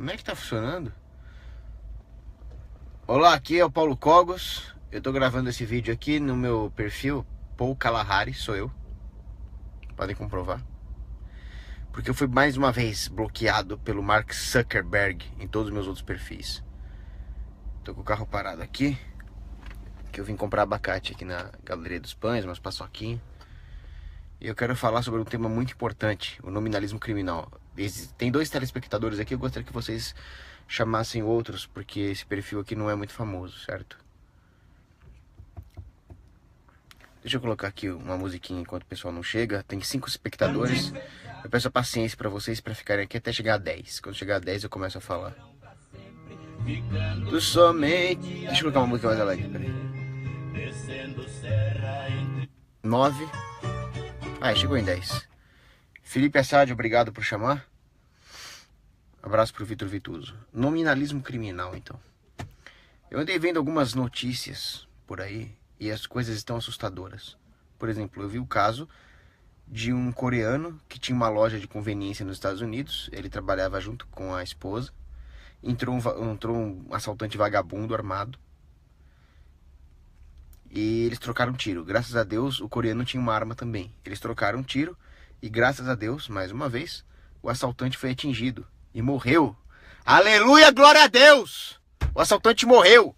Como é que tá funcionando? Olá, aqui é o Paulo Cogos. Eu tô gravando esse vídeo aqui no meu perfil, Paul Kalahari, sou eu. Podem comprovar. Porque eu fui mais uma vez bloqueado pelo Mark Zuckerberg em todos os meus outros perfis. Tô com o carro parado aqui, que eu vim comprar abacate aqui na Galeria dos Pães, umas paçoquinhas. E eu quero falar sobre um tema muito importante, o nominalismo criminal. Tem 2 telespectadores aqui, eu gostaria que vocês chamassem outros, porque esse perfil aqui não é muito famoso, certo? Deixa eu colocar aqui uma musiquinha enquanto o pessoal não chega. Tem 5 espectadores. Eu peço a paciência pra vocês pra ficarem aqui até chegar a 10. Quando chegar a 10 eu começo a falar. Tu somente... Deixa eu colocar uma música mais alegre, peraí. 9. Chegou em 10. Felipe Assad, obrigado por chamar. Abraço pro Vitor Vituso. Nominalismo criminal, então. Eu andei vendo algumas notícias por aí e as coisas estão assustadoras. Por exemplo, eu vi o caso de um coreano que tinha uma loja de conveniência nos Estados Unidos. Ele trabalhava junto com a esposa. Entrou um assaltante vagabundo armado. E eles trocaram tiro. Graças a Deus, o coreano tinha uma arma também. Eles trocaram tiro e graças a Deus, mais uma vez, o assaltante foi atingido e morreu. Aleluia, glória a Deus! O assaltante morreu.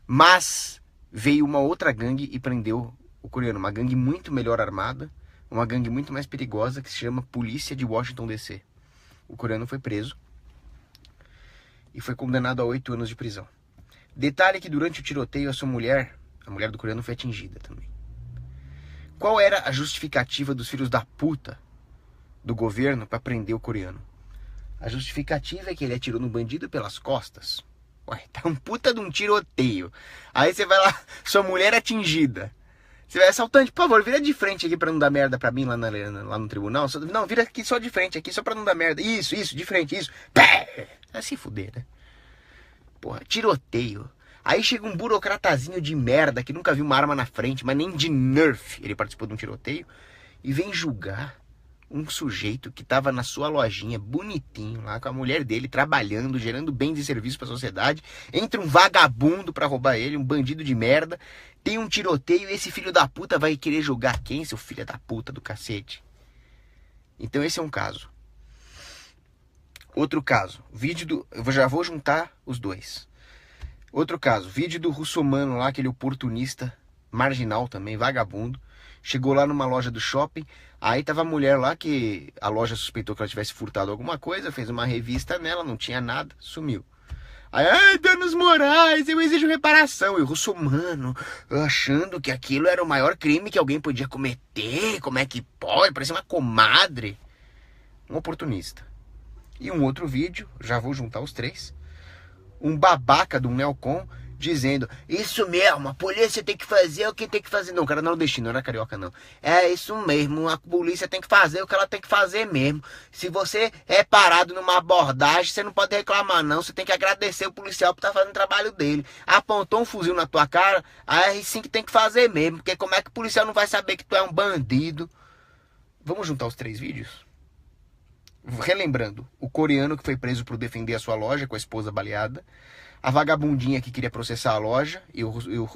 Mas veio uma outra gangue e prendeu o coreano. Uma gangue muito melhor armada, uma gangue muito mais perigosa que se chama Polícia de Washington DC. O coreano foi preso e foi condenado a 8 anos de prisão. Detalhe que durante o tiroteio a mulher do coreano foi atingida também. Qual era a justificativa dos filhos da puta do governo para prender o coreano? A justificativa é que ele atirou no bandido pelas costas. Ué, tá um puta de um tiroteio. Aí você vai lá, sua mulher atingida. Você vai, assaltante, por favor, vira de frente aqui pra não dar merda pra mim lá no tribunal. Não, vira aqui só de frente, aqui só pra não dar merda. Isso, de frente, isso. Pé! É se fuder, né? Porra, tiroteio. Aí chega um burocratazinho de merda que nunca viu uma arma na frente, mas nem de Nerf ele participou de um tiroteio, e vem julgar um sujeito que tava na sua lojinha, bonitinho, lá com a mulher dele, trabalhando, gerando bens e serviços pra sociedade. Entra um vagabundo pra roubar ele, um bandido de merda, tem um tiroteio e esse filho da puta vai querer julgar quem, seu filho da puta do cacete? Então esse é um caso. Outro caso, eu já vou juntar os dois. Outro caso, vídeo do russomano lá, aquele oportunista, marginal também, vagabundo. Chegou lá numa loja do shopping, aí tava a mulher lá que a loja suspeitou que ela tivesse furtado alguma coisa, fez uma revista nela, não tinha nada, sumiu. Aí, danos morais, eu exijo reparação. E o russomano, achando que aquilo era o maior crime que alguém podia cometer, como é que pode, parecia uma comadre. Um oportunista. E um outro vídeo, já vou juntar os 3. Um babaca do Nelcon dizendo: isso mesmo, a polícia tem que fazer o que tem que fazer. Não, o cara não era nordestino, não era carioca não. É isso mesmo, a polícia tem que fazer o que ela tem que fazer mesmo. Se você é parado numa abordagem, você não pode reclamar não, você tem que agradecer o policial por estar fazendo o trabalho dele. Apontou um fuzil na tua cara, a R5 tem que fazer mesmo, porque como é que o policial não vai saber que tu é um bandido? Vamos juntar os 3 vídeos? Relembrando, o coreano que foi preso por defender a sua loja com a esposa baleada, a vagabundinha que queria processar a loja,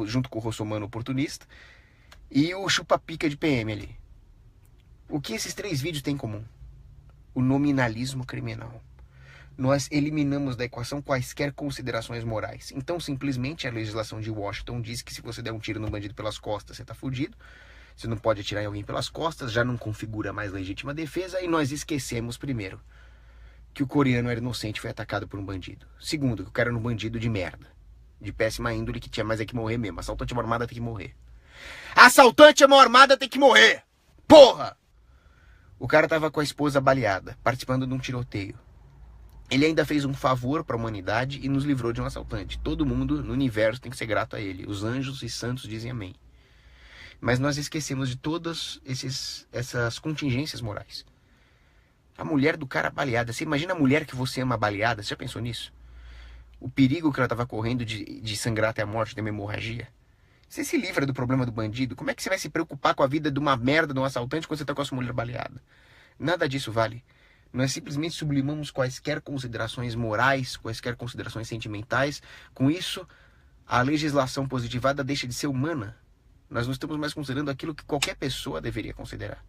junto com o russomano oportunista, e o chupa-pica de PM ali. O que esses 3 vídeos têm em comum? O nominalismo criminal. Nós eliminamos da equação quaisquer considerações morais. Então, simplesmente, a legislação de Washington diz que se você der um tiro no bandido pelas costas, você tá fudido. Você não pode atirar em alguém pelas costas, já não configura mais legítima defesa, e nós esquecemos, primeiro, que o coreano era inocente e foi atacado por um bandido. Segundo, que o cara era um bandido de merda, de péssima índole, que tinha mais é que morrer mesmo. Assaltante à mão armada tem que morrer. Assaltante à mão armada tem que morrer! Porra! O cara tava com a esposa baleada, participando de um tiroteio. Ele ainda fez um favor para a humanidade e nos livrou de um assaltante. Todo mundo no universo tem que ser grato a ele. Os anjos e santos dizem amém. Mas nós esquecemos de todas essas contingências morais. A mulher do cara baleada. Você imagina a mulher que você ama baleada? Você já pensou nisso? O perigo que ela estava correndo de sangrar até a morte, de uma hemorragia. Você se livra do problema do bandido. Como é que você vai se preocupar com a vida de uma merda de um assaltante quando você está com a sua mulher baleada? Nada disso vale. Nós simplesmente sublimamos quaisquer considerações morais, quaisquer considerações sentimentais. Com isso, a legislação positivada deixa de ser humana. Nós não estamos mais considerando aquilo que qualquer pessoa deveria considerar,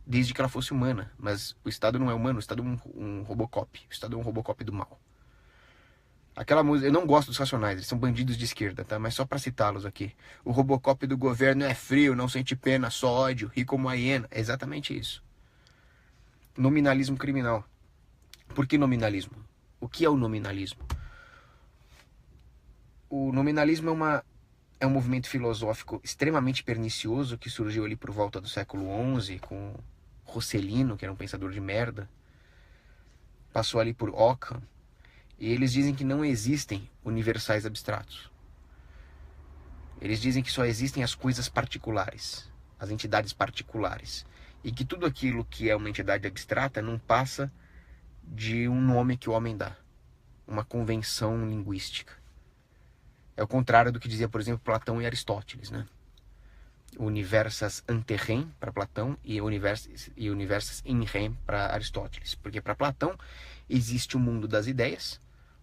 desde que ela fosse humana. Mas o Estado não é humano, o Estado é um Robocop. O Estado é um Robocop do mal. Aquela música, eu não gosto dos Racionais, eles são bandidos de esquerda, tá? Mas só para citá-los aqui. O Robocop do governo é frio, não sente pena, só ódio, ri como a hiena. É exatamente isso. Nominalismo criminal. Por que nominalismo? O que é o nominalismo? O nominalismo é um movimento filosófico extremamente pernicioso que surgiu ali por volta do século XI com Rossellino, que era um pensador de merda. Passou ali por Ockham. E eles dizem que não existem universais abstratos. Eles dizem que só existem as coisas particulares, as entidades particulares. E que tudo aquilo que é uma entidade abstrata não passa de um nome que o homem dá. Uma convenção linguística. É o contrário do que dizia, por exemplo, Platão e Aristóteles, né? Universas ante rem para Platão e universas in rem para Aristóteles. Porque para Platão existe o mundo das ideias,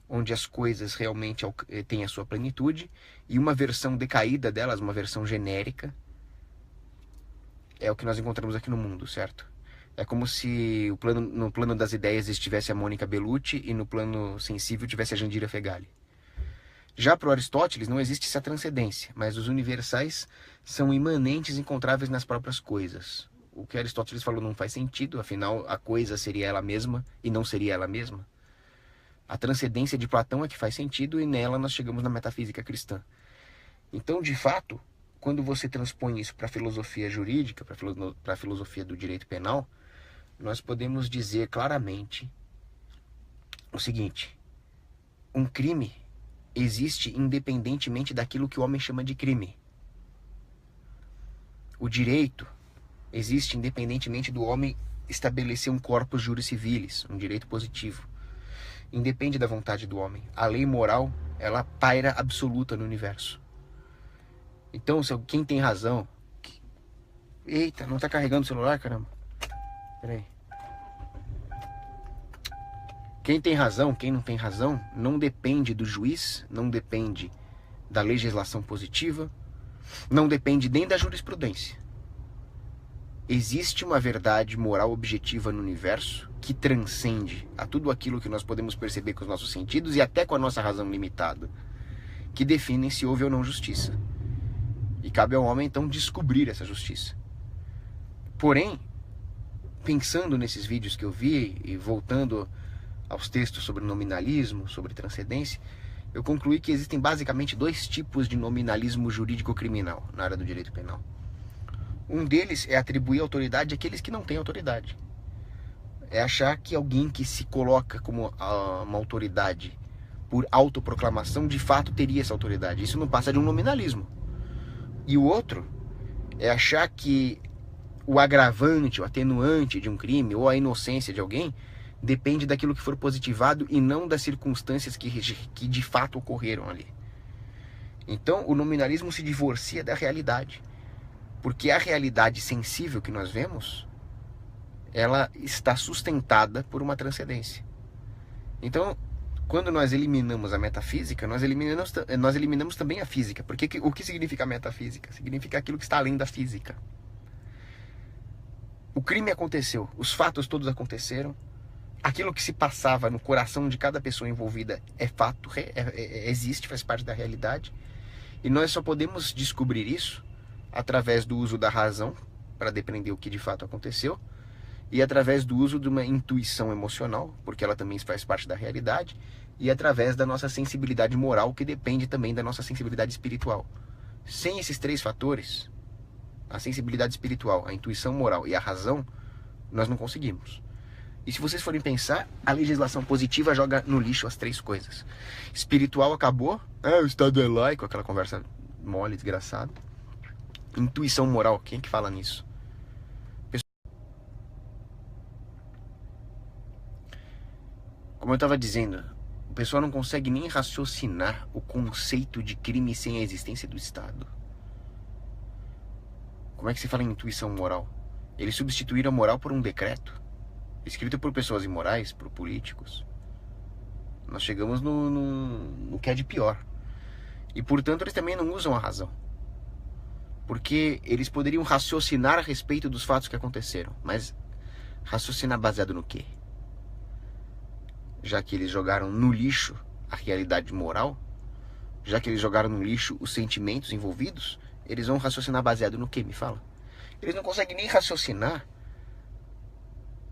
onde as coisas realmente têm a sua plenitude, e uma versão decaída delas, uma versão genérica, é o que nós encontramos aqui no mundo, certo? É como se no plano das ideias estivesse a Mônica Bellucci e no plano sensível tivesse a Jandira Fegali. Já para Aristóteles não existe essa transcendência, mas os universais são imanentes, encontráveis nas próprias coisas. O que Aristóteles falou não faz sentido, afinal a coisa seria ela mesma e não seria ela mesma. A transcendência de Platão é que faz sentido e nela nós chegamos na metafísica cristã. Então, de fato, quando você transpõe isso para a filosofia jurídica, para a filosofia do direito penal, nós podemos dizer claramente o seguinte: um crime existe independentemente daquilo que o homem chama de crime. O direito existe independentemente do homem estabelecer um corpus juris civilis, um direito positivo. Independe da vontade do homem. A lei moral, ela paira absoluta no universo. Então, quem tem razão... Eita, não tá carregando o celular, caramba? Peraí. Quem tem razão, quem não tem razão, não depende do juiz, não depende da legislação positiva, não depende nem da jurisprudência. Existe uma verdade moral objetiva no universo que transcende a tudo aquilo que nós podemos perceber com os nossos sentidos e até com a nossa razão limitada, que definem se houve ou não justiça. E cabe ao homem, então, descobrir essa justiça. Porém, pensando nesses vídeos que eu vi e voltando aos textos sobre nominalismo, sobre transcendência, eu concluí que existem basicamente dois tipos de nominalismo jurídico-criminal na área do direito penal. Um deles é atribuir autoridade àqueles que não têm autoridade. É achar que alguém que se coloca como uma autoridade por autoproclamação, de fato teria essa autoridade. Isso não passa de um nominalismo. E o outro é achar que o agravante, o atenuante de um crime ou a inocência de alguém depende daquilo que for positivado e não das circunstâncias que de fato ocorreram ali. Então, o nominalismo se divorcia da realidade. Porque a realidade sensível que nós vemos, ela está sustentada por uma transcendência. Então, quando nós eliminamos a metafísica, nós eliminamos também a física. Porque o que significa metafísica? Significa aquilo que está além da física. O crime aconteceu, os fatos todos aconteceram, aquilo que se passava no coração de cada pessoa envolvida é fato, existe, faz parte da realidade. E nós só podemos descobrir isso através do uso da razão, para depreender o que de fato aconteceu, e através do uso de uma intuição emocional, porque ela também faz parte da realidade, e através da nossa sensibilidade moral, que depende também da nossa sensibilidade espiritual. Sem esses três fatores, a sensibilidade espiritual, a intuição moral e a razão, nós não conseguimos. E se vocês forem pensar, a legislação positiva joga no lixo as três coisas. Espiritual acabou, o Estado é laico, aquela conversa mole, desgraçada. Intuição moral, quem é que fala nisso? Como eu estava dizendo, o pessoal não consegue nem raciocinar o conceito de crime sem a existência do Estado. Como é que se fala em intuição moral? Eles substituíram a moral por um decreto. escrito por pessoas imorais, por políticos, nós chegamos no que é de pior. E, portanto, eles também não usam a razão. Porque eles poderiam raciocinar a respeito dos fatos que aconteceram. Mas raciocinar baseado no quê? Já que eles jogaram no lixo a realidade moral, já que eles jogaram no lixo os sentimentos envolvidos, eles vão raciocinar baseado no quê? Me fala. Eles não conseguem nem raciocinar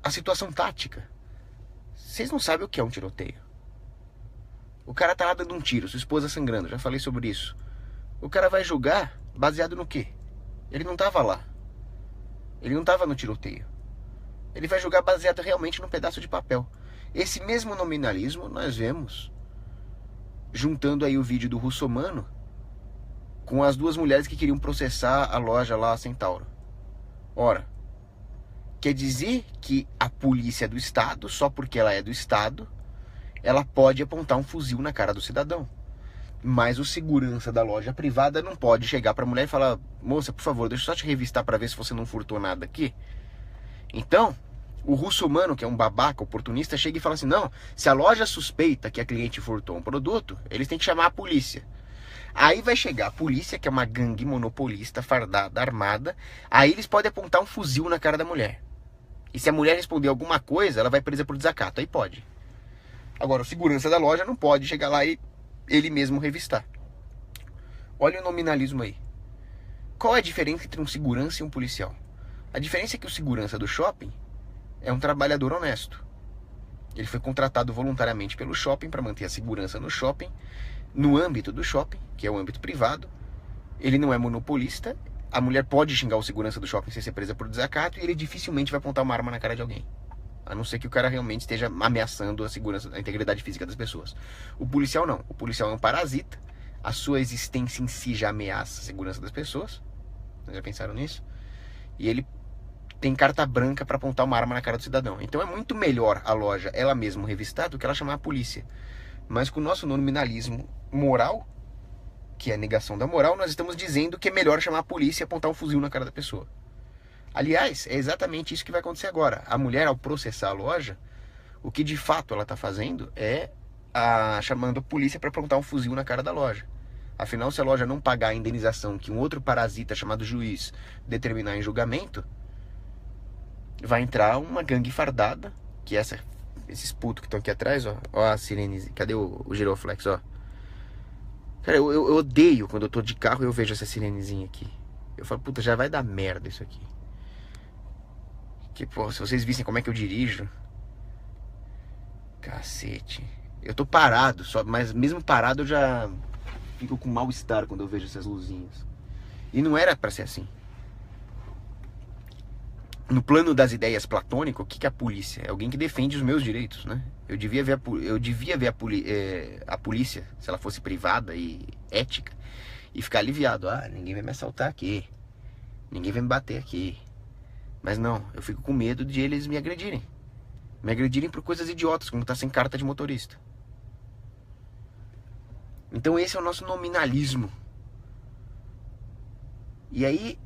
a situação tática. Vocês não sabem o que é um tiroteio. O cara tá lá dando um tiro, sua esposa sangrando, já falei sobre isso. O cara vai julgar baseado no quê? Ele não tava lá. Ele não tava no tiroteio. Ele vai julgar baseado realmente num pedaço de papel. Esse mesmo nominalismo nós vemos juntando aí o vídeo do Russomano com as duas mulheres que queriam processar a loja lá, a Centauro. Ora, quer dizer que a polícia do Estado, só porque ela é do Estado, ela pode apontar um fuzil na cara do cidadão. Mas o segurança da loja privada não pode chegar para a mulher e falar: moça, por favor, deixa eu só te revistar para ver se você não furtou nada aqui. Então, o Russomano, que é um babaca oportunista, chega e fala assim: não, se a loja suspeita que a cliente furtou um produto, eles têm que chamar a polícia. Aí vai chegar a polícia, que é uma gangue monopolista, fardada, armada. Aí eles podem apontar um fuzil na cara da mulher. E se a mulher responder alguma coisa, ela vai presa por desacato. Aí pode. Agora, o segurança da loja não pode chegar lá e ele mesmo revistar. Olha o nominalismo aí. Qual é a diferença entre um segurança e um policial? A diferença é que o segurança do shopping é um trabalhador honesto. Ele foi contratado voluntariamente pelo shopping para manter a segurança no shopping, no âmbito do shopping, que é o âmbito privado. Ele não é monopolista. A mulher pode xingar o segurança do shopping sem ser presa por desacato, e ele dificilmente vai apontar uma arma na cara de alguém. A não ser que o cara realmente esteja ameaçando a segurança, a integridade física das pessoas. O policial não. O policial é um parasita. A sua existência em si já ameaça a segurança das pessoas. Vocês já pensaram nisso? E ele tem carta branca para apontar uma arma na cara do cidadão. Então é muito melhor a loja ela mesma revistar do que ela chamar a polícia. Mas com o nosso nominalismo moral, que é a negação da moral, nós estamos dizendo que é melhor chamar a polícia e apontar um fuzil na cara da pessoa. Aliás, é exatamente isso que vai acontecer agora. A mulher, ao processar a loja, o que de fato ela está fazendo é chamando a polícia para apontar um fuzil na cara da loja. Afinal, se a loja não pagar a indenização que um outro parasita chamado juiz determinar em julgamento, vai entrar uma gangue fardada, que é esses putos que estão aqui atrás, ó. Ó a sirene, cadê o giroflex, ó. Cara, eu odeio quando eu tô de carro e eu vejo essa sirenezinha aqui. Eu falo, puta, já vai dar merda isso aqui. Que, pô, se vocês vissem como é que eu dirijo. Cacete. Eu tô parado, mas mesmo parado eu já fico com mal-estar quando eu vejo essas luzinhas. E não era pra ser assim. No plano das ideias platônico, o que é a polícia? É alguém que defende os meus direitos, né? Eu devia ver a polícia, se ela fosse privada e ética, e ficar aliviado. Ah, ninguém vai me assaltar aqui. Ninguém vai me bater aqui. Mas não, eu fico com medo de eles me agredirem. Me agredirem por coisas idiotas, como estar sem carta de motorista. Então esse é o nosso nominalismo. E aí,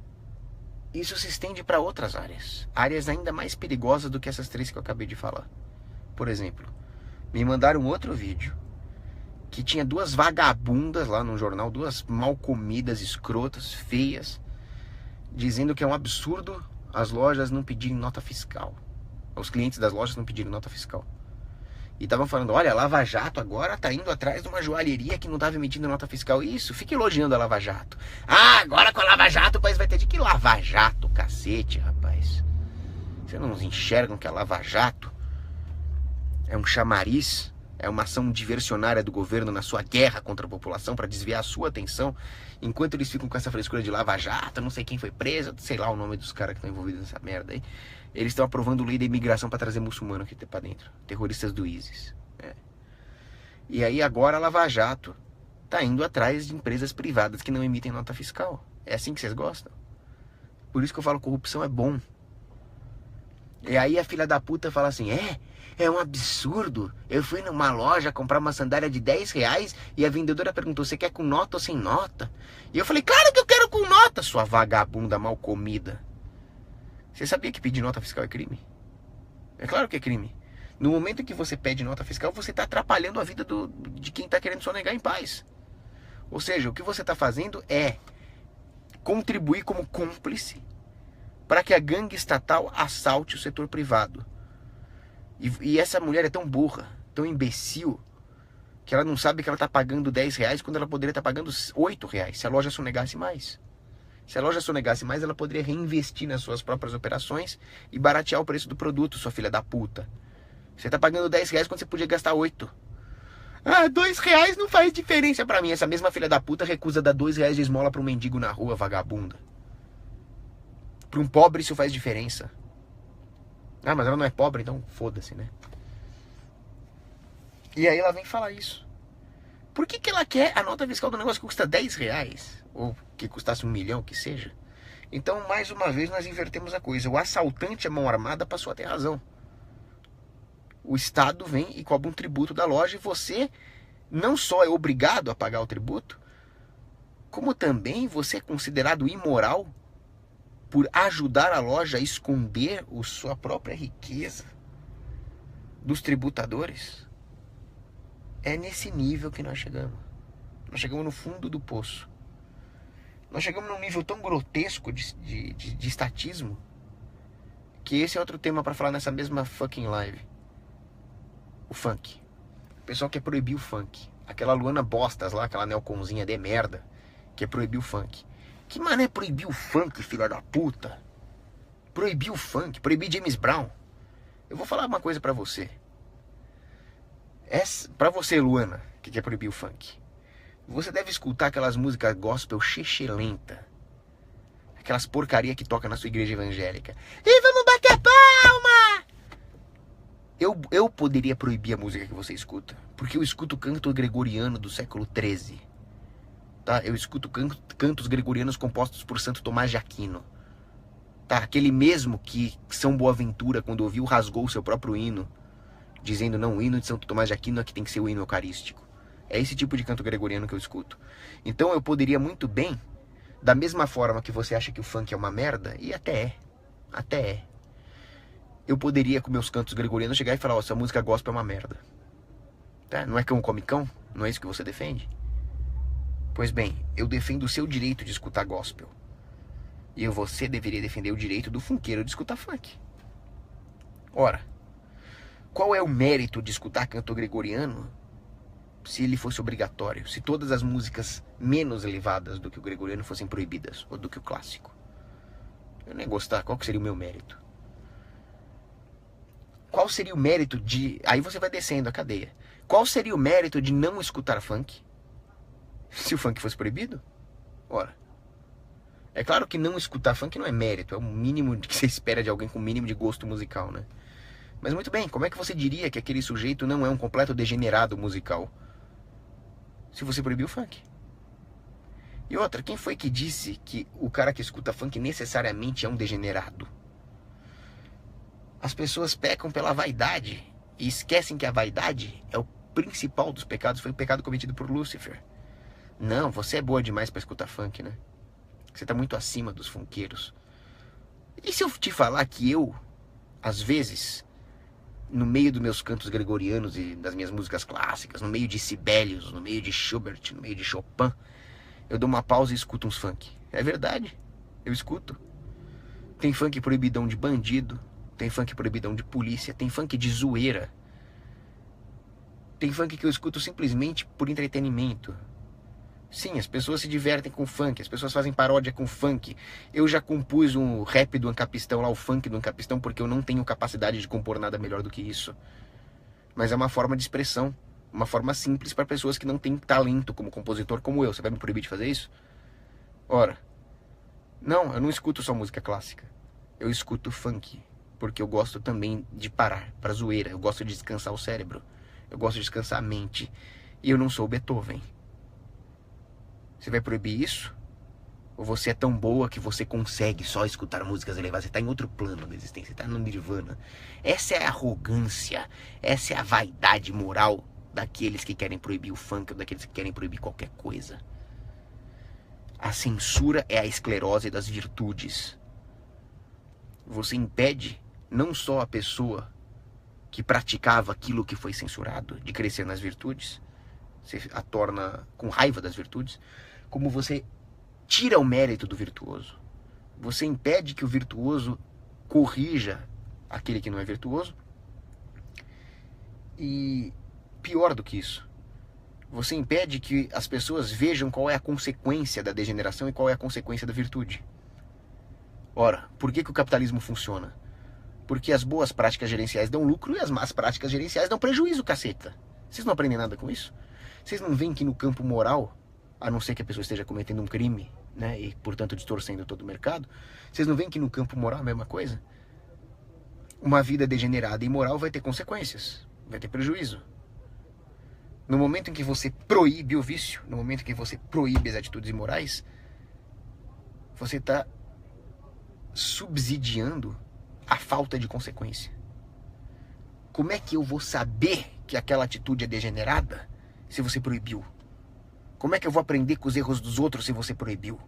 isso se estende para outras áreas. Áreas ainda mais perigosas do que essas três que eu acabei de falar. Por exemplo, me mandaram outro vídeo que tinha duas vagabundas lá no jornal, duas mal comidas, escrotas, feias, dizendo que é um absurdo as lojas não pedirem nota fiscal. Os clientes das lojas não pedirem nota fiscal. E estavam falando, olha, a Lava Jato agora tá indo atrás de uma joalheria que não estava emitindo nota fiscal. Isso, fica elogiando a Lava Jato. Ah, agora com a Lava Jato o país vai ter de que Lava Jato, cacete, rapaz. Vocês não enxergam que a Lava Jato é um chamariz, é uma ação diversionária do governo na sua guerra contra a população para desviar a sua atenção, enquanto eles ficam com essa frescura de Lava Jato, não sei quem foi preso, sei lá o nome dos caras que estão envolvidos nessa merda aí. Eles estão aprovando lei da imigração para trazer muçulmano aqui pra dentro, terroristas do ISIS. E aí agora a Lava Jato tá indo atrás de empresas privadas que não emitem nota fiscal. É assim que vocês gostam? Por isso que eu falo, corrupção é bom. E aí a filha da puta fala assim, é um absurdo. Eu fui numa loja comprar uma sandália de R$10 e a vendedora perguntou, você quer com nota ou sem nota? E eu falei, claro que eu quero com nota, sua vagabunda mal comida. Você sabia que pedir nota fiscal é crime? É claro que é crime. No momento em que você pede nota fiscal, você está atrapalhando a vida de quem está querendo sonegar em paz. Ou seja, o que você está fazendo é contribuir como cúmplice para que a gangue estatal assalte o setor privado. E essa mulher é tão burra, tão imbecil, que ela não sabe que ela está pagando R$10 quando ela poderia estar pagando R$8 se a loja sonegasse mais. Se a loja sonegasse mais, ela poderia reinvestir nas suas próprias operações e baratear o preço do produto, sua filha da puta. Você está pagando R$10 quando você podia gastar 8. Ah, R$2 não faz diferença pra mim. Essa mesma filha da puta recusa dar R$2 de esmola pra um mendigo na rua, vagabunda. Pra um pobre isso faz diferença. Ah, mas ela não é pobre, então foda-se, né? E aí ela vem falar isso. Por que ela quer a nota fiscal do negócio que custa R$10? Ou que custasse 1 milhão, que seja? Então, mais uma vez, nós invertemos a coisa. O assaltante à mão armada passou a ter razão. O Estado vem e cobra um tributo da loja e você não só é obrigado a pagar o tributo, como também você é considerado imoral por ajudar a loja a esconder a sua própria riqueza dos tributadores. É nesse nível que nós chegamos. Nós chegamos no fundo do poço. Nós chegamos num nível tão grotesco de estatismo que esse é outro tema para falar nessa mesma fucking live. O funk. O pessoal quer proibir o funk. Aquela Luana Bostas lá, aquela neoconzinha de merda, quer proibir o funk. Que mané proibir o funk, filha da puta? Proibir o funk, proibir James Brown. Eu vou falar uma coisa pra você. Pra você, Luana, que quer proibir o funk, você deve escutar aquelas músicas gospel chechelenta. Aquelas porcaria que toca na sua igreja evangélica. E vamos bater palma! Eu poderia proibir a música que você escuta, porque eu escuto canto gregoriano do século XIII. Tá? Eu escuto cantos gregorianos compostos por Santo Tomás de Aquino. Tá? Aquele mesmo que São Boaventura, quando ouviu, rasgou o seu próprio hino, dizendo, não, o hino de Santo Tomás de Aquino é que tem que ser o hino eucarístico. É esse tipo de canto gregoriano que eu escuto. Então eu poderia muito bem, da mesma forma que você acha que o funk é uma merda, e até é. Eu poderia, com meus cantos gregorianos, chegar e falar, ó, essa música gospel é uma merda. Tá? Não é cão come cão? Não é isso que você defende? Pois bem, eu defendo o seu direito de escutar gospel. E você deveria defender o direito do funkeiro de escutar funk. Ora, qual é o mérito de escutar canto gregoriano se ele fosse obrigatório? Se todas as músicas menos elevadas do que o gregoriano fossem proibidas, ou do que o clássico? Eu nem gostar, qual que seria o meu mérito? Qual seria o mérito de... Aí você vai descendo a cadeia. Qual seria o mérito de não escutar funk se o funk fosse proibido? Ora, é claro que não escutar funk não é mérito, é o mínimo que você espera de alguém com o mínimo de gosto musical, né? Mas muito bem, como é que você diria que aquele sujeito não é um completo degenerado musical se você proibir o funk? E outra, quem foi que disse que o cara que escuta funk necessariamente é um degenerado? As pessoas pecam pela vaidade e esquecem que a vaidade é o principal dos pecados, foi o pecado cometido por Lúcifer. Não, você é boa demais pra escutar funk, né? Você tá muito acima dos funkeiros. E se eu te falar que eu, às vezes, no meio dos meus cantos gregorianos e das minhas músicas clássicas, no meio de Sibelius, no meio de Schubert, no meio de Chopin, eu dou uma pausa e escuto uns funk. É verdade, eu escuto. Tem funk proibidão de bandido, tem funk proibidão de polícia, tem funk de zoeira. Tem funk que eu escuto simplesmente por entretenimento. Sim, as pessoas se divertem com funk, as pessoas fazem paródia com funk. Eu já compus um rap do Ancapistão lá, o funk do Ancapistão, porque eu não tenho capacidade de compor nada melhor do que isso. Mas é uma forma de expressão, uma forma simples para pessoas que não têm talento como compositor como eu. Você vai me proibir de fazer isso? Ora, não, eu não escuto só música clássica. Eu escuto funk, porque eu gosto também de parar pra zoeira. Eu gosto de descansar o cérebro, eu gosto de descansar a mente. E eu não sou Beethoven. Você vai proibir isso? Ou você é tão boa que você consegue só escutar músicas elevadas? Você está em outro plano da existência, você está no nirvana. Essa é a arrogância, essa é a vaidade moral daqueles que querem proibir o funk ou daqueles que querem proibir qualquer coisa. A censura é a esclerose das virtudes. Você impede não só a pessoa que praticava aquilo que foi censurado, de crescer nas virtudes, você a torna com raiva das virtudes, como você tira o mérito do virtuoso. Você impede que o virtuoso corrija aquele que não é virtuoso. E pior do que isso, você impede que as pessoas vejam qual é a consequência da degeneração e qual é a consequência da virtude. Ora, por que o capitalismo funciona? Porque as boas práticas gerenciais dão lucro e as más práticas gerenciais dão prejuízo, caceta. Vocês não aprendem nada com isso? Vocês não veem que no campo moral, a não ser que a pessoa esteja cometendo um crime, né, e portanto distorcendo todo o mercado, vocês não veem que no campo moral é a mesma coisa? Uma vida degenerada e imoral vai ter consequências, vai ter prejuízo. No momento em que você proíbe o vício, no momento em que você proíbe as atitudes imorais, você está subsidiando a falta de consequência. Como é que eu vou saber que aquela atitude é degenerada se você proibiu? Como é que eu vou aprender com os erros dos outros se você proibiu?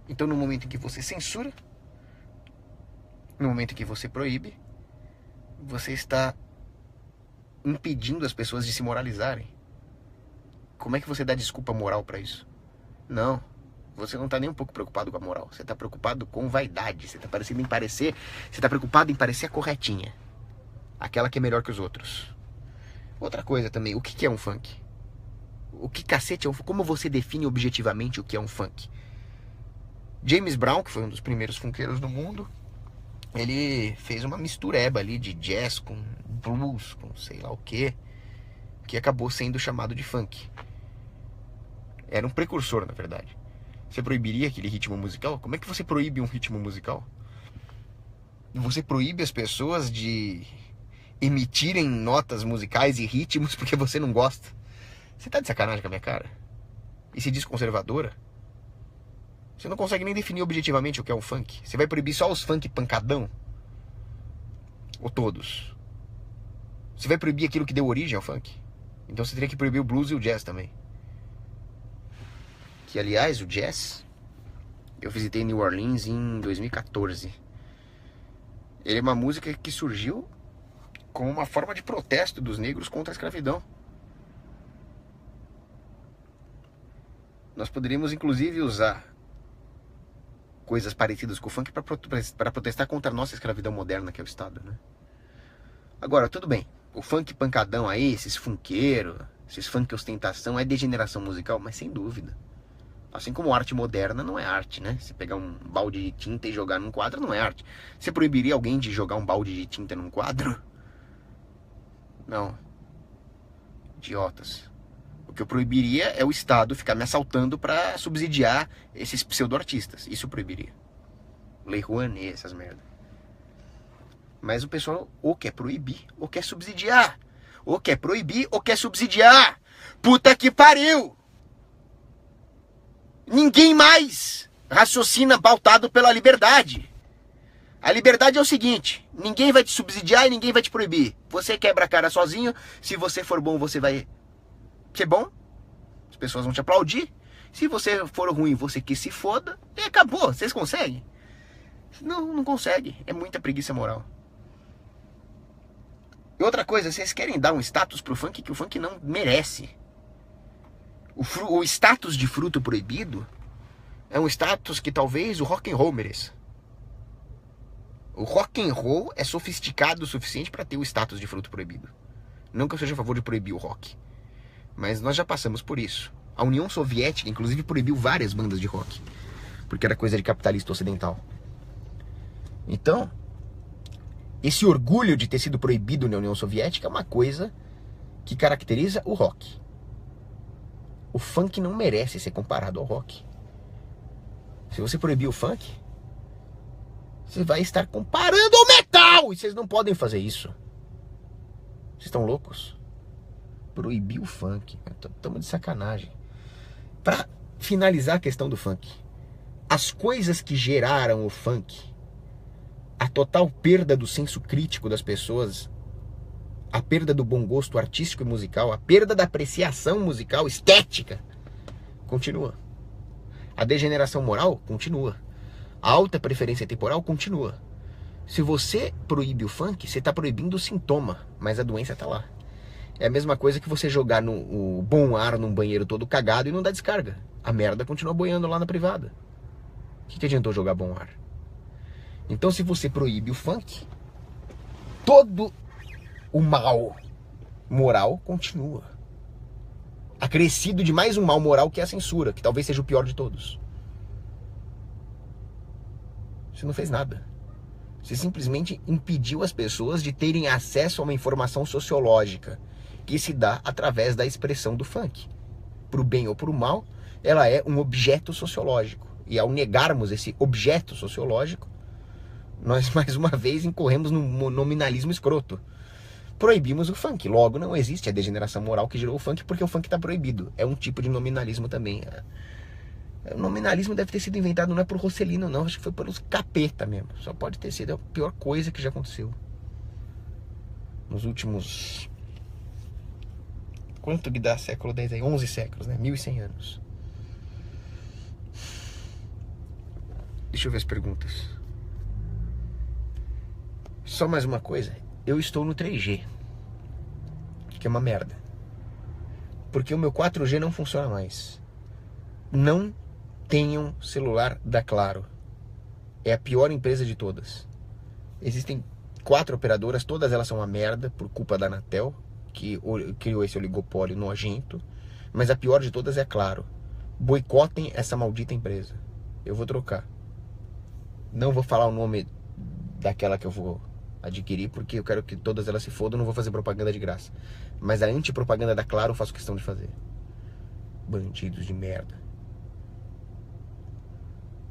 Então, no momento em que você censura, no momento em que você proíbe, você está impedindo as pessoas de se moralizarem. Como é que você dá desculpa moral para isso? Não, você não está nem um pouco preocupado com a moral. Você está preocupado com vaidade. Você está preocupado em parecer a corretinha, aquela que é melhor que os outros. Outra coisa também, o que é um funk? O que cacete é um funk? Como você define objetivamente o que é um funk? James Brown, que foi um dos primeiros funkeiros do mundo, ele fez uma mistureba ali de jazz com blues, com sei lá o que acabou sendo chamado de funk. Era um precursor, na verdade. Você proibiria aquele ritmo musical? Como é que você proíbe um ritmo musical? Você proíbe as pessoas de emitirem notas musicais e ritmos porque você não gosta? Você tá de sacanagem com a minha cara? E se diz conservadora? Você não consegue nem definir objetivamente o que é um funk. Você vai proibir só os funk pancadão? Ou todos? Você vai proibir aquilo que deu origem ao funk? Então você teria que proibir o blues e o jazz também. Que, aliás, o jazz, eu visitei New Orleans em 2014. Ele é uma música que surgiu como uma forma de protesto dos negros contra a escravidão. Nós poderíamos, inclusive, usar coisas parecidas com o funk para protestar contra a nossa escravidão moderna, que é o Estado, né? Agora, tudo bem. O funk pancadão aí, esses funkeiros, esses funk ostentação, é degeneração musical, mas sem dúvida. Assim como arte moderna não é arte, né? Você pegar um balde de tinta e jogar num quadro não é arte. Você proibiria alguém de jogar um balde de tinta num quadro? Não. Idiotas. O que eu proibiria é o Estado ficar me assaltando para subsidiar esses pseudo-artistas. Isso eu proibiria. Lei Rouanet, essas merdas. Mas o pessoal ou quer proibir ou quer subsidiar. Ou quer proibir ou quer subsidiar. Puta que pariu! Ninguém mais raciocina pautado pela liberdade. A liberdade é o seguinte: ninguém vai te subsidiar e ninguém vai te proibir. Você quebra a cara sozinho. Se você for bom, você vai ser bom. As pessoas vão te aplaudir. Se você for ruim, você que se foda. E acabou. Vocês conseguem? Não consegue. É muita preguiça moral. E outra coisa, vocês querem dar um status pro funk que o funk não merece. O status de fruto proibido é um status que talvez o rock and roll mereça. O rock and roll é sofisticado o suficiente para ter o status de fruto proibido. Não que eu seja a favor de proibir o rock, mas nós já passamos por isso. A União Soviética, inclusive, proibiu várias bandas de rock, porque era coisa de capitalista ocidental. Então, esse orgulho de ter sido proibido na União Soviética é uma coisa que caracteriza o rock. O funk não merece ser comparado ao rock. Se você proibir o funk, você vai estar comparando ao metal! E vocês não podem fazer isso. Vocês estão loucos? Proibir o funk. Estamos de sacanagem. Para finalizar a questão do funk, as coisas que geraram o funk, a total perda do senso crítico das pessoas, a perda do bom gosto artístico e musical, a perda da apreciação musical, estética, continua. A degeneração moral continua. A alta preferência temporal continua. Se você proíbe o funk, você está proibindo o sintoma, mas a doença está lá. É a mesma coisa que você jogar o bom ar num banheiro todo cagado e não dar descarga. A merda continua boiando lá na privada. O que adiantou jogar bom ar? Então, se você proíbe o funk, todo o mal moral continua. Acrescido de mais um mal moral que é a censura, que talvez seja o pior de todos. Você não fez nada. Você simplesmente impediu as pessoas de terem acesso a uma informação sociológica que se dá através da expressão do funk. Pro bem ou pro mal, ela é um objeto sociológico. E ao negarmos esse objeto sociológico, nós mais uma vez incorremos num nominalismo escroto. Proibimos o funk. Logo, não existe a degeneração moral que gerou o funk, porque o funk está proibido. É um tipo de nominalismo também. O nominalismo deve ter sido inventado não é por Rossellino, não. Acho que foi pelos capeta mesmo. Só pode ter sido a pior coisa que já aconteceu. Nos últimos... Quanto que dá século X aí? 11 séculos, né? 1100 anos. Deixa eu ver as perguntas. Só mais uma coisa. Eu estou no 3G. Que é uma merda. Porque o meu 4G não funciona mais. Não tenham celular da Claro. É a pior empresa de todas. Existem 4 operadoras, todas elas são uma merda por culpa da Anatel, que criou esse oligopólio nojento. Mas a pior de todas é a Claro. Boicotem essa maldita empresa. Eu vou trocar. Não vou falar o nome daquela que eu vou adquirir, porque eu quero que todas elas se fodam. Não vou fazer propaganda de graça. Mas a antipropaganda da Claro eu faço questão de fazer. Bandidos de merda.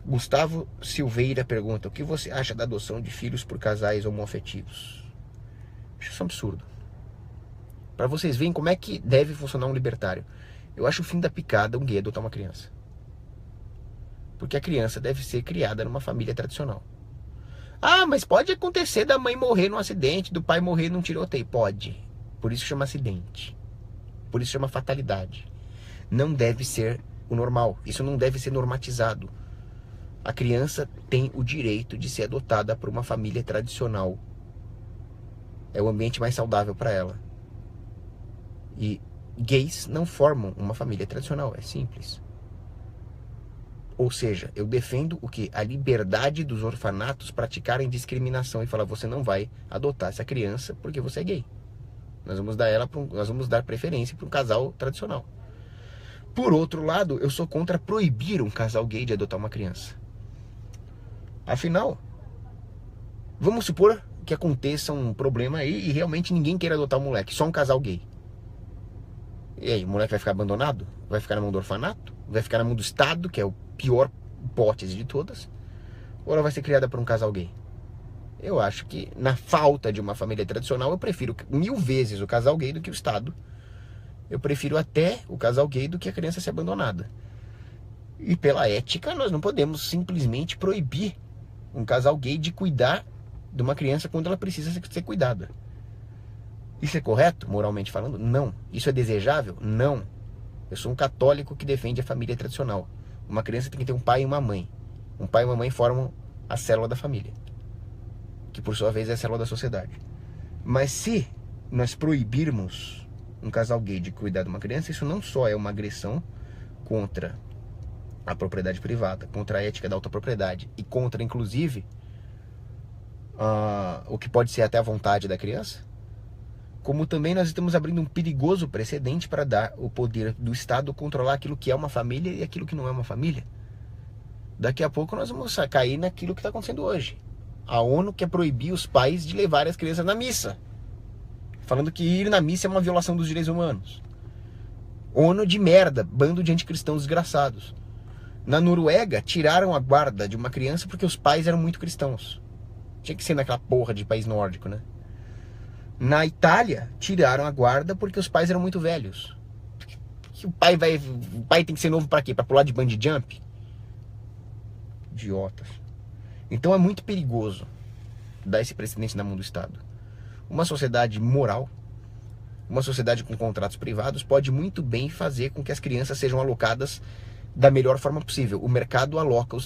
Gustavo Silveira pergunta: o que você acha da adoção de filhos por casais homoafetivos? Acho isso um absurdo. Pra vocês verem como é que deve funcionar um libertário. Eu acho o fim da picada um gay adotar uma criança. Porque a criança deve ser criada numa família tradicional. Ah, mas pode acontecer da mãe morrer num acidente, do pai morrer num tiroteio. Pode. Por isso chama acidente. Por isso chama fatalidade. Não deve ser o normal. Isso não deve ser normatizado. A criança tem o direito de ser adotada por uma família tradicional. É o ambiente mais saudável para ela. E gays não formam uma família tradicional. É simples. Ou seja, eu defendo o que? A liberdade dos orfanatos praticarem discriminação e falar: você não vai adotar essa criança porque você é gay. Nós vamos dar preferência para um casal tradicional. Por outro lado, eu sou contra proibir um casal gay de adotar uma criança. Afinal, vamos supor que aconteça um problema aí e realmente ninguém queira adotar um moleque, só um casal gay. E aí, o moleque vai ficar abandonado? Vai ficar na mão do orfanato? Vai ficar na mão do Estado, que é o pior hipótese de todas? Ou ela vai ser criada por um casal gay? Eu acho que, na falta de uma família tradicional, eu prefiro 1000 vezes o casal gay do que o Estado. Eu prefiro até o casal gay do que a criança ser abandonada. E pela ética, nós não podemos simplesmente proibir um casal gay de cuidar de uma criança quando ela precisa ser cuidada. Isso é correto, moralmente falando? Não. Isso é desejável? Não. Eu sou um católico que defende a família tradicional. Uma criança tem que ter um pai e uma mãe. Um pai e uma mãe formam a célula da família, que por sua vez é a célula da sociedade. Mas se nós proibirmos um casal gay de cuidar de uma criança, isso não só é uma agressão contra a propriedade privada, contra a ética da autopropriedade e contra, inclusive, o que pode ser até a vontade da criança, como também nós estamos abrindo um perigoso precedente para dar o poder do Estado controlar aquilo que é uma família e aquilo que não é uma família. Daqui a pouco nós vamos cair naquilo que está acontecendo hoje. A ONU quer proibir os pais de levar as crianças na missa, falando que ir na missa é uma violação dos direitos humanos. ONU de merda, bando de anticristãos desgraçados. Na Noruega, tiraram a guarda de uma criança porque os pais eram muito cristãos. Tinha que ser naquela porra de país nórdico, né? Na Itália, tiraram a guarda porque os pais eram muito velhos. O pai tem que ser novo pra quê? Pra pular de bungee jump? Idiotas. Então é muito perigoso dar esse precedente na mão do Estado. Uma sociedade moral, uma sociedade com contratos privados, pode muito bem fazer com que as crianças sejam alocadas da melhor forma possível. O mercado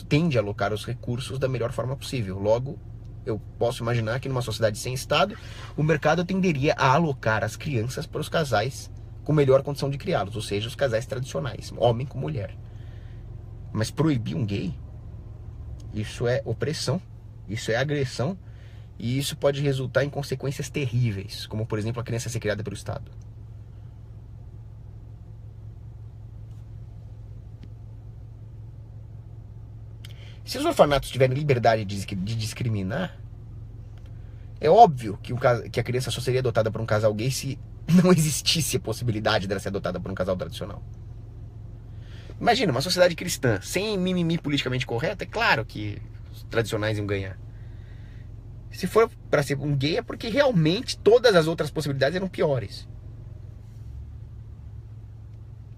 tende a alocar os recursos da melhor forma possível. Logo, Eu posso imaginar que numa sociedade sem Estado, o mercado tenderia a alocar as crianças para os casais com melhor condição de criá-los, ou seja, os casais tradicionais, homem com mulher. Mas proibir um gay, isso é opressão, isso é agressão, e isso pode resultar em consequências terríveis, como por exemplo a criança ser criada pelo Estado. Se os orfanatos tiverem liberdade de discriminar, é óbvio que a criança só seria adotada por um casal gay se não existisse a possibilidade dela ser adotada por um casal tradicional. Imagina, uma sociedade cristã, sem mimimi politicamente correto, é claro que os tradicionais iam ganhar. Se for para ser um gay, é porque realmente todas as outras possibilidades eram piores.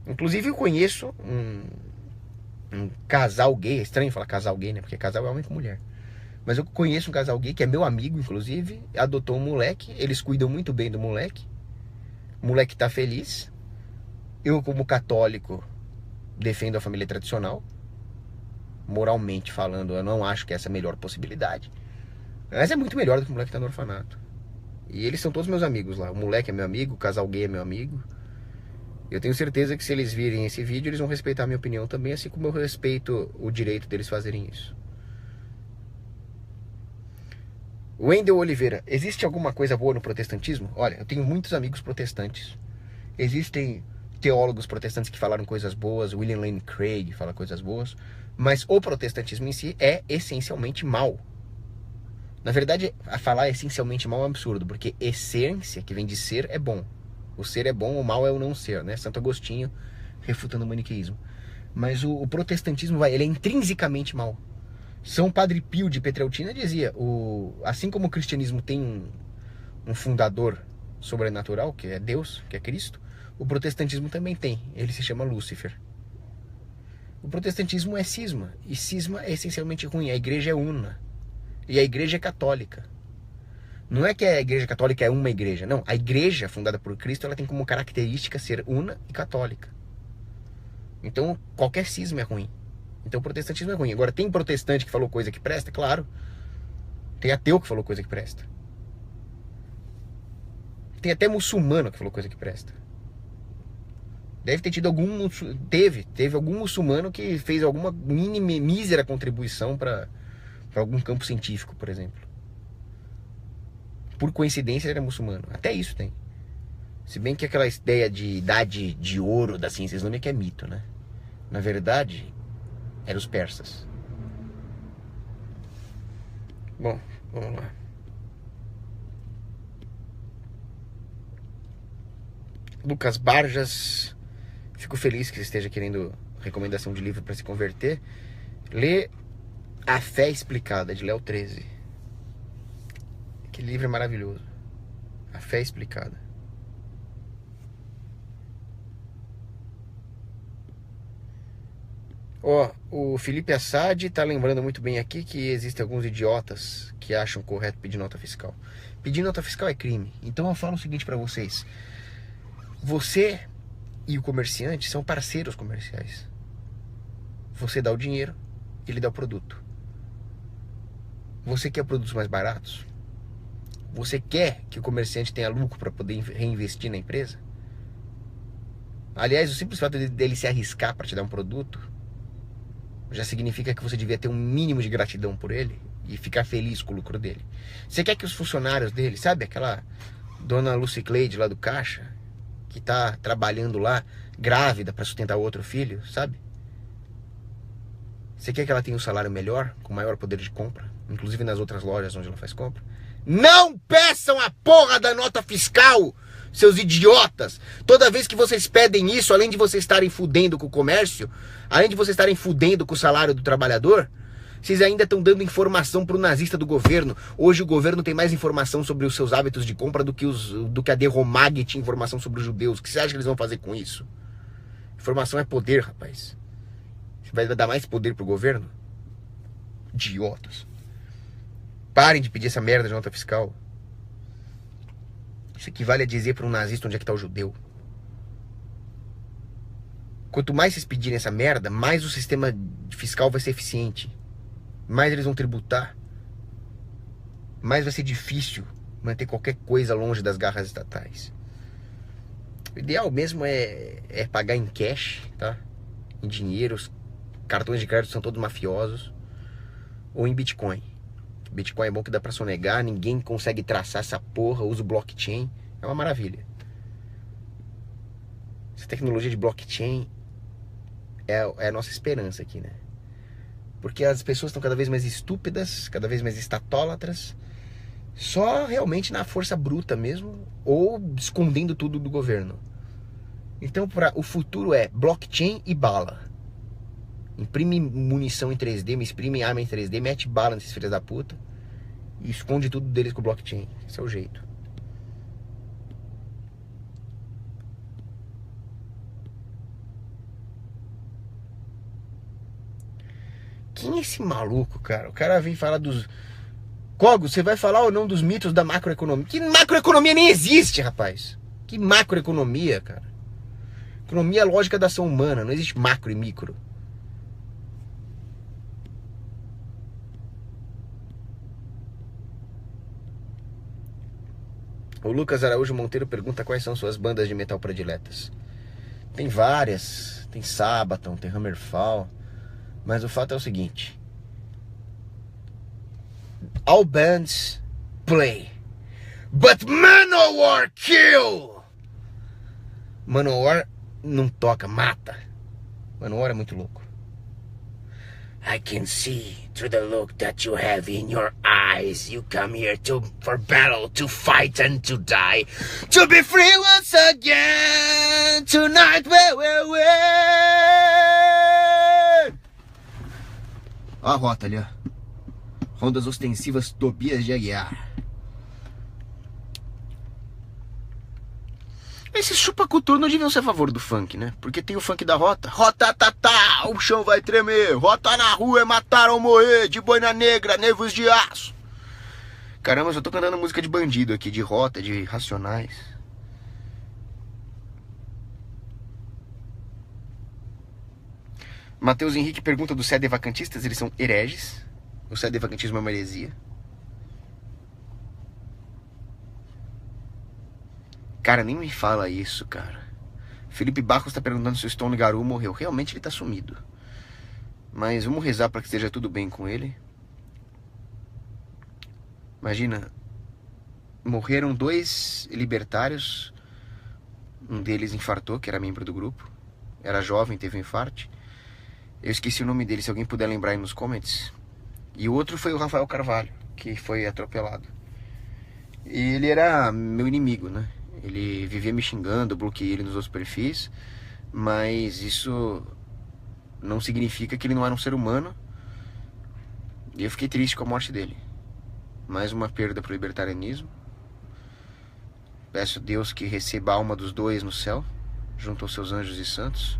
Inclusive eu conheço um casal gay, é estranho falar casal gay, né? Porque casal é homem com mulher. Mas eu conheço um casal gay, que é meu amigo, inclusive, adotou um moleque, eles cuidam muito bem do moleque. O moleque tá feliz. Eu, como católico, defendo a família tradicional. Moralmente falando, eu não acho que essa é a melhor possibilidade. Mas é muito melhor do que o moleque que tá no orfanato. E eles são todos meus amigos lá. O moleque é meu amigo, o casal gay é meu amigo. Eu tenho certeza que se eles virem esse vídeo, eles vão respeitar a minha opinião também, assim como eu respeito o direito deles fazerem isso. Wendel Oliveira, existe alguma coisa boa no protestantismo? Olha, eu tenho muitos amigos protestantes. Existem teólogos protestantes que falaram coisas boas, William Lane Craig fala coisas boas, mas o protestantismo em si é essencialmente mau. Na verdade, a falar essencialmente mal é um absurdo, porque essência, que vem de ser, é bom. O ser é bom, o mal é o não ser, né? Santo Agostinho refutando o maniqueísmo. Mas o protestantismo, ele é intrinsecamente mau. São Padre Pio de Petreutina dizia, assim como o cristianismo tem um fundador sobrenatural, que é Deus, que é Cristo, o protestantismo também tem. Ele se chama Lúcifer. O protestantismo é cisma, e cisma é essencialmente ruim. A igreja é una. E a igreja é católica. Não é que a igreja católica é uma igreja. Não, a igreja fundada por Cristo, ela tem como característica ser una e católica. Então, qualquer cisma é ruim. Então, o protestantismo é ruim. Agora, tem protestante que falou coisa que presta? Claro. Tem ateu que falou coisa que presta. Tem até muçulmano que falou coisa que presta. Deve ter tido teve algum muçulmano que fez alguma mínima, mísera contribuição para algum campo científico, por exemplo. Por coincidência, ele era muçulmano. Até isso tem. Se bem que aquela ideia de idade de ouro da ciência islâmica é mito, né? Na verdade, eram os persas. Bom, vamos lá. Lucas Barjas, fico feliz que você esteja querendo recomendação de livro para se converter. Lê A Fé Explicada, de Léo 13. Aquele livro é maravilhoso. A Fé Explicada. Ó, o Felipe Assad tá lembrando muito bem aqui que existem alguns idiotas que acham correto pedir nota fiscal. Pedir nota fiscal é crime. Então eu falo o seguinte pra vocês. Você e o comerciante são parceiros comerciais. Você dá o dinheiro, ele dá o produto. Você quer produtos mais baratos? Você quer que o comerciante tenha lucro para poder reinvestir na empresa? Aliás, o simples fato dele se arriscar para te dar um produto já significa que você devia ter um mínimo de gratidão por ele e ficar feliz com o lucro dele. Você quer que os funcionários dele, sabe aquela dona Lucy Cleide lá do caixa, que tá trabalhando lá, grávida para sustentar outro filho, sabe? Você quer que ela tenha um salário melhor, com maior poder de compra, inclusive nas outras lojas onde ela faz compra? Não peçam a porra da nota fiscal, seus idiotas! Toda vez que vocês pedem isso, além de vocês estarem fudendo com o comércio, além de vocês estarem fudendo com o salário do trabalhador, vocês ainda estão dando informação pro nazista do governo. Hoje o governo tem mais informação sobre os seus hábitos de compra do que a De Romag tinha informação sobre os judeus. O que você acha que eles vão fazer com isso? Informação é poder, rapaz. Você vai dar mais poder pro governo? Idiotas. Parem de pedir essa merda de nota fiscal. Isso equivale a dizer para um nazista onde é que tá o judeu. Quanto mais vocês pedirem essa merda, mais o sistema fiscal vai ser eficiente. Mais eles vão tributar. mais vai ser difícil manter qualquer coisa longe das garras estatais. O ideal mesmo é pagar em cash, tá? Em dinheiro, os cartões de crédito são todos mafiosos. Ou em Bitcoin. Bitcoin é bom que dá pra sonegar, ninguém consegue traçar essa porra, usa o blockchain, é uma maravilha. Essa tecnologia de blockchain é a nossa esperança aqui, né? Porque as pessoas estão cada vez mais estúpidas, cada vez mais estatólatras, só realmente na força bruta mesmo, ou escondendo tudo do governo. Então o futuro é blockchain e bala. Imprime munição em 3D, me exprime arma em 3D, mete bala nesses filhos da puta e esconde tudo deles com o blockchain. Esse é o jeito. Quem é esse maluco, cara? O cara vem falar dos... Kogo, você vai falar ou não dos mitos da macroeconomia? Que macroeconomia nem existe, rapaz. Que macroeconomia, cara? Economia é lógica da ação humana, não existe macro e micro. O Lucas Araújo Monteiro pergunta quais são suas bandas de metal prediletas. Tem várias, tem Sabaton, tem Hammerfall, mas o fato é o seguinte: all bands play, but Manowar kill. Manowar não toca, mata. Manowar é muito louco. I can see through the look that you have in your eyes. You come here for battle, to fight and to die. To be free once again. Tonight we will win. Ó a rota ali, ó. Rondas ostensivas Tobias de Aguiar. Esses chupacultura não deviam ser a favor do funk, né? Porque tem o funk da rota. Rota, tá, o chão vai tremer. Rota na rua é matar ou morrer. De boina negra, nervos de aço. Caramba, eu só tô cantando música de bandido aqui, de rota, de Racionais. Matheus Henrique pergunta dos sedevacantistas, eles são hereges. O sedevacantismo é uma heresia. Cara, nem me fala isso, cara. Felipe Barros tá perguntando se o Stone Garou morreu. Realmente ele tá sumido. Mas vamos rezar para que esteja tudo bem com ele. Imagina, morreram 2 libertários. Um deles infartou, que era membro do grupo. Era jovem, teve um infarte. Eu esqueci o nome dele, se alguém puder lembrar aí nos comments. E o outro foi o Rafael Carvalho, que foi atropelado. E ele era meu inimigo, né? Ele vivia me xingando, eu bloqueei ele nos outros perfis. Mas isso não significa que ele não era um ser humano. E eu fiquei triste com a morte dele. Mais uma perda para o libertarianismo. Peço a Deus que receba a alma dos 2 no céu, junto aos seus anjos e santos.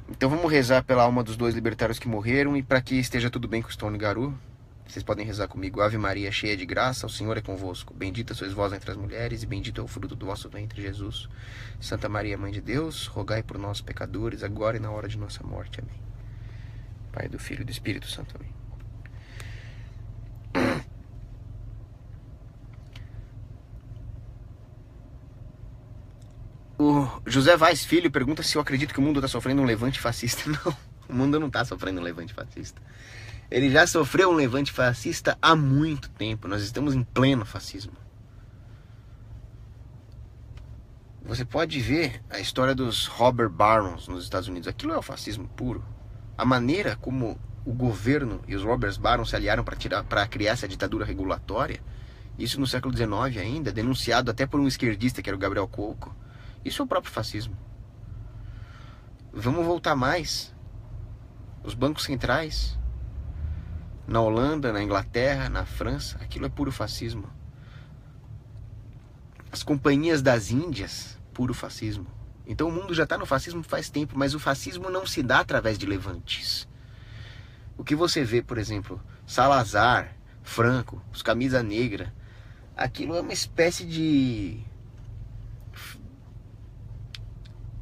Então vamos rezar pela alma dos 2 libertários que morreram e para que esteja tudo bem com o Stone Garou. Vocês podem rezar comigo. Ave Maria, cheia de graça, o Senhor é convosco. Bendita sois vós entre as mulheres e bendito é o fruto do vosso ventre, Jesus. Santa Maria, Mãe de Deus, rogai por nós, pecadores, agora e na hora de nossa morte. Amém. Pai, do Filho e do Espírito Santo. Amém. O José Vaz Filho pergunta se eu acredito que o mundo está sofrendo um levante fascista. Não, o mundo não está sofrendo um levante fascista. Ele já sofreu um levante fascista há muito tempo. Nós estamos em pleno fascismo. Você pode ver a história dos robber barons nos Estados Unidos. Aquilo é o fascismo puro. A maneira como o governo e os robbers barons se aliaram para criar essa ditadura regulatória, isso no século XIX ainda, denunciado até por um esquerdista que era o Gabriel Coco. Isso é o próprio fascismo. Vamos voltar mais. Os bancos centrais, na Holanda, na Inglaterra, na França, aquilo é puro fascismo. As companhias das Índias, puro fascismo. Então o mundo já está no fascismo faz tempo, mas o fascismo não se dá através de levantes. O que você vê, por exemplo, Salazar, Franco, os Camisa Negra, aquilo é uma espécie de...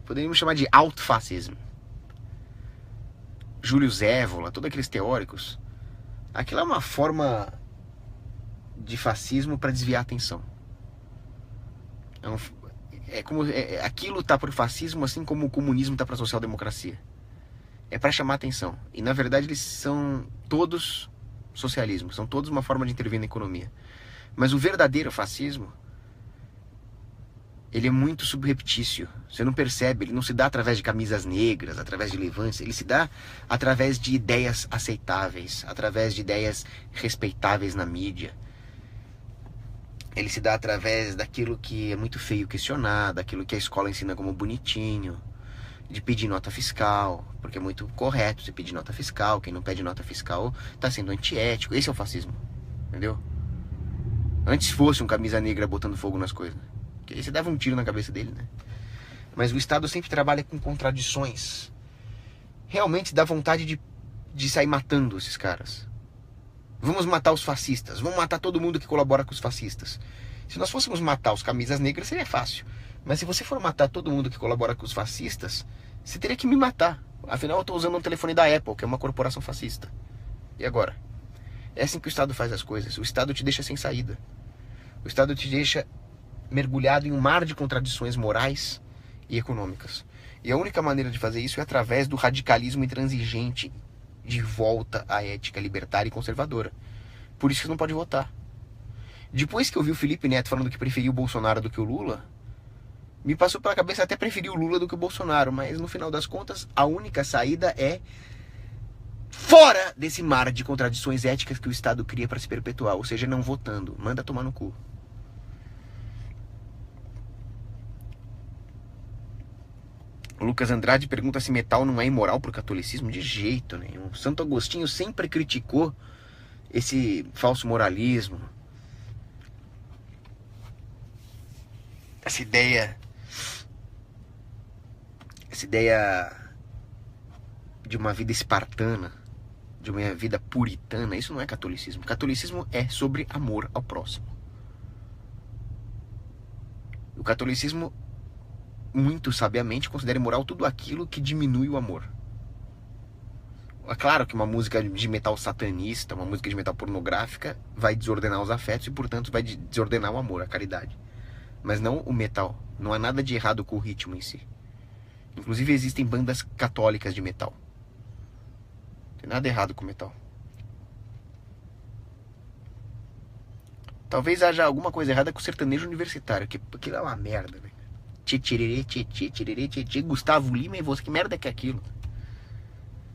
poderíamos chamar de autofascismo. Júlio Zévola, todos aqueles teóricos, aquilo é uma forma de fascismo para desviar a atenção. Aquilo tá pro fascismo assim como o comunismo tá pra social-democracia. É para chamar a atenção. E na verdade eles são todos socialismo, são todos uma forma de intervir na economia. Mas o verdadeiro fascismo, ele é muito subreptício. Você não percebe, ele não se dá através de camisas negras, através de levantes, ele se dá através de ideias aceitáveis, através de ideias respeitáveis na mídia. Ele se dá através daquilo que é muito feio questionar, daquilo que a escola ensina como bonitinho, de pedir nota fiscal, porque é muito correto você pedir nota fiscal. Quem não pede nota fiscal tá sendo antiético. Esse é o fascismo, entendeu? Antes fosse um camisa negra botando fogo nas coisas, porque aí você dava um tiro na cabeça dele, né? Mas o Estado sempre trabalha com contradições. Realmente dá vontade de sair matando esses caras. Vamos matar os fascistas, vamos matar todo mundo que colabora com os fascistas. Se nós fôssemos matar os camisas negras, seria fácil. Mas se você for matar todo mundo que colabora com os fascistas, você teria que me matar. Afinal, eu estou usando um telefone da Apple, que é uma corporação fascista. E agora? É assim que o Estado faz as coisas. O Estado te deixa sem saída. O Estado te deixa mergulhado em um mar de contradições morais e econômicas. E a única maneira de fazer isso é através do radicalismo intransigente de volta à ética libertária e conservadora. Por isso que você não pode votar. Depois que eu vi o Felipe Neto falando que preferia o Bolsonaro do que o Lula, me passou pela cabeça até preferir o Lula do que o Bolsonaro, mas no final das contas a única saída é fora desse mar de contradições éticas que o Estado cria para se perpetuar, ou seja, não votando. Manda tomar no cu. O Lucas Andrade pergunta se metal não é imoral pro catolicismo. De jeito nenhum. Santo Agostinho sempre criticou esse falso moralismo, essa ideia de uma vida espartana, de uma vida puritana. Isso não é catolicismo. Catolicismo é sobre amor ao próximo. O catolicismo, muito sabiamente, considera imoral tudo aquilo que diminui o amor. É claro que uma música de metal satanista, uma música de metal pornográfica vai desordenar os afetos e, portanto, vai desordenar o amor, a caridade. Mas não o metal. Não há nada de errado com o ritmo em si. Inclusive existem bandas católicas de metal. Não tem nada errado com metal. Talvez haja alguma coisa errada com o sertanejo universitário, que aquilo é uma merda, velho. Tchê, Gustavo Lima e você, que merda que é aquilo?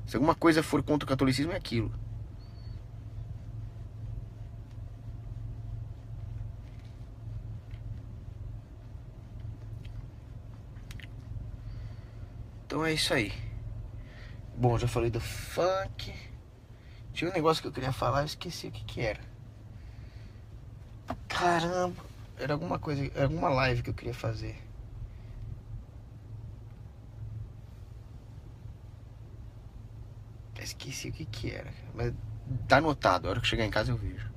Se alguma coisa for contra o catolicismo, é aquilo. Então é isso aí. Bom, já falei do funk. Tinha um negócio que eu queria falar, eu esqueci o que era. Caramba, era alguma coisa, era alguma live que eu queria fazer. Esqueci o que era, mas tá anotado. A hora que chegar em casa eu vejo.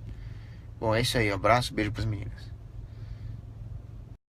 Bom, é isso aí. Um abraço, beijo pras meninas.